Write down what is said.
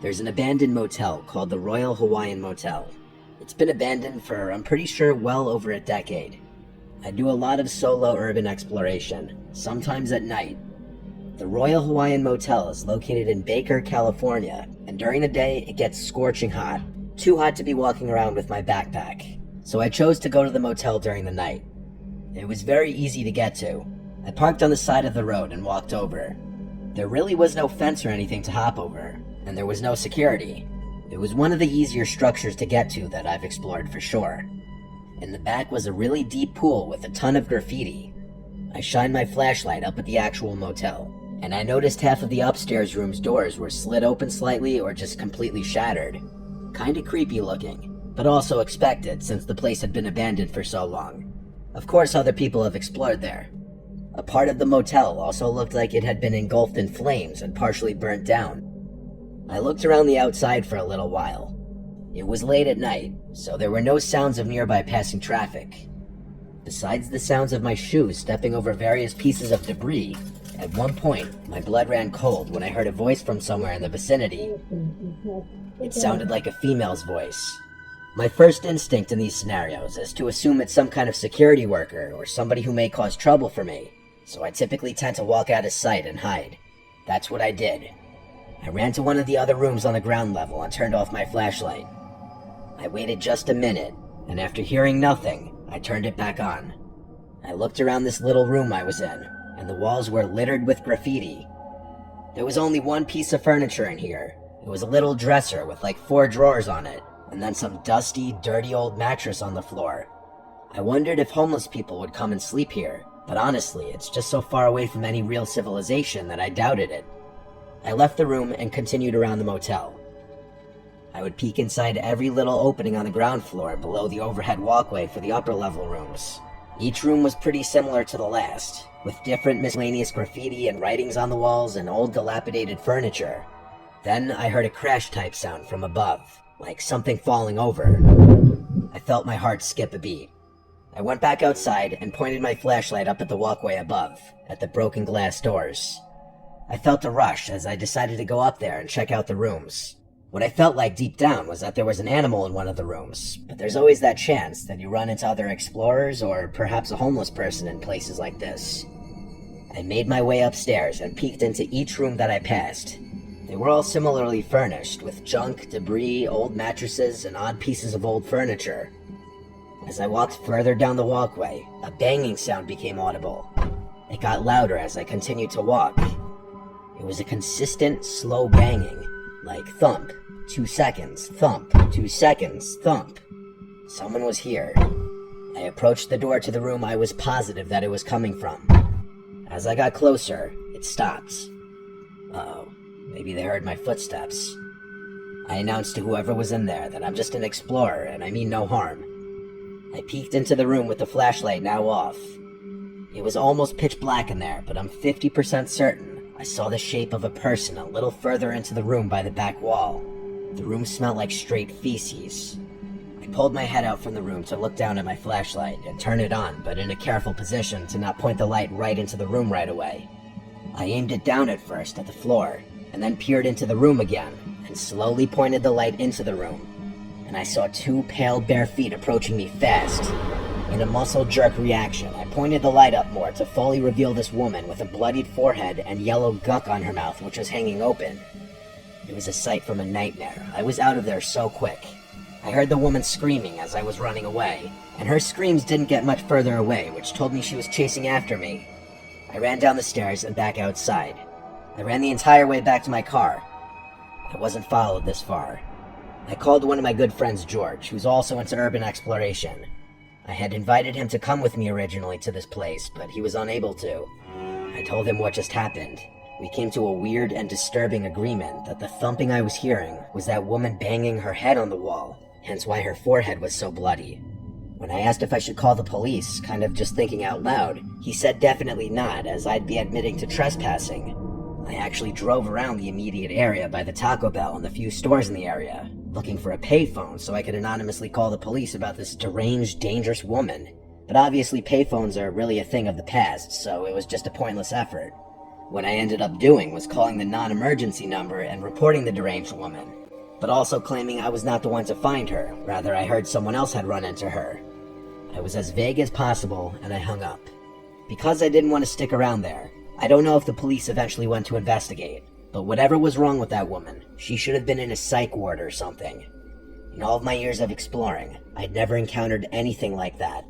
There's an abandoned motel called the Royal Hawaiian Motel. It's been abandoned for, I'm pretty sure, well over a decade. I do a lot of solo urban exploration, sometimes at night. The Royal Hawaiian Motel is located in Baker, California, and during the day it gets scorching hot, too hot to be walking around with my backpack. So I chose to go to the motel during the night. It was very easy to get to. I parked on the side of the road and walked over. There really was no fence or anything to hop over, and there was no security. It was one of the easier structures to get to that I've explored for sure. In the back was a really deep pool with a ton of graffiti. I shined my flashlight up at the actual motel, and I noticed half of the upstairs room's doors were slit open slightly or just completely shattered. Kinda creepy looking, but also expected since the place had been abandoned for so long. Of course other people have explored there. A part of the motel also looked like it had been engulfed in flames and partially burnt down. I looked around the outside for a little while. It was late at night, so there were no sounds of nearby passing traffic. Besides the sounds of my shoes stepping over various pieces of debris, at one point, my blood ran cold when I heard a voice from somewhere in the vicinity. It sounded like a female's voice. My first instinct in these scenarios is to assume it's some kind of security worker or somebody who may cause trouble for me, so I typically tend to walk out of sight and hide. That's what I did. I ran to one of the other rooms on the ground level and turned off my flashlight. I waited just a minute, and after hearing nothing, I turned it back on. I looked around this little room I was in, and the walls were littered with graffiti. There was only one piece of furniture in here. It was a little dresser with like 4 drawers on it, and then some dusty, dirty old mattress on the floor. I wondered if homeless people would come and sleep here, but honestly, it's just so far away from any real civilization that I doubted it. I left the room and continued around the motel. I would peek inside every little opening on the ground floor below the overhead walkway for the upper level rooms. Each room was pretty similar to the last, with different miscellaneous graffiti and writings on the walls and old dilapidated furniture. Then I heard a crash-type sound from above, like something falling over. I felt my heart skip a beat. I went back outside and pointed my flashlight up at the walkway above, at the broken glass doors. I felt a rush as I decided to go up there and check out the rooms. What I felt like deep down was that there was an animal in one of the rooms, but there's always that chance that you run into other explorers or perhaps a homeless person in places like this. I made my way upstairs and peeked into each room that I passed. They were all similarly furnished, with junk, debris, old mattresses, and odd pieces of old furniture. As I walked further down the walkway, a banging sound became audible. It got louder as I continued to walk. It was a consistent, slow banging, like thump, 2 seconds, thump, 2 seconds, thump. Someone was here. I approached the door to the room I was positive that it was coming from. As I got closer, it stopped. Uh-oh, maybe they heard my footsteps. I announced to whoever was in there that I'm just an explorer and I mean no harm. I peeked into the room with the flashlight now off. It was almost pitch black in there, but I'm 50% certain I saw the shape of a person a little further into the room by the back wall. The room smelled like straight feces. I pulled my head out from the room to look down at my flashlight and turn it on, but in a careful position to not point the light right into the room right away. I aimed it down at first at the floor, and then peered into the room again, and slowly pointed the light into the room. And I saw 2 pale bare feet approaching me fast. In a muscle jerk reaction, I pointed the light up more to fully reveal this woman with a bloodied forehead and yellow gunk on her mouth which was hanging open. It was a sight from a nightmare. I was out of there so quick. I heard the woman screaming as I was running away, and her screams didn't get much further away, which told me she was chasing after me. I ran down the stairs and back outside. I ran the entire way back to my car. I wasn't followed this far. I called one of my good friends, George, who's also into urban exploration. I had invited him to come with me originally to this place, but he was unable to. I told him what just happened. We came to a weird and disturbing agreement that the thumping I was hearing was that woman banging her head on the wall, hence why her forehead was so bloody. When I asked if I should call the police, kind of just thinking out loud, he said definitely not, as I'd be admitting to trespassing. I actually drove around the immediate area by the Taco Bell and the few stores in the area, looking for a payphone so I could anonymously call the police about this deranged, dangerous woman. But obviously payphones are really a thing of the past, so it was just a pointless effort. What I ended up doing was calling the non-emergency number and reporting the deranged woman, but also claiming I was not the one to find her. Rather, I heard someone else had run into her. I was as vague as possible, and I hung up. Because I didn't want to stick around there, I don't know if the police eventually went to investigate, but whatever was wrong with that woman, she should have been in a psych ward or something. In all of my years of exploring, I'd never encountered anything like that.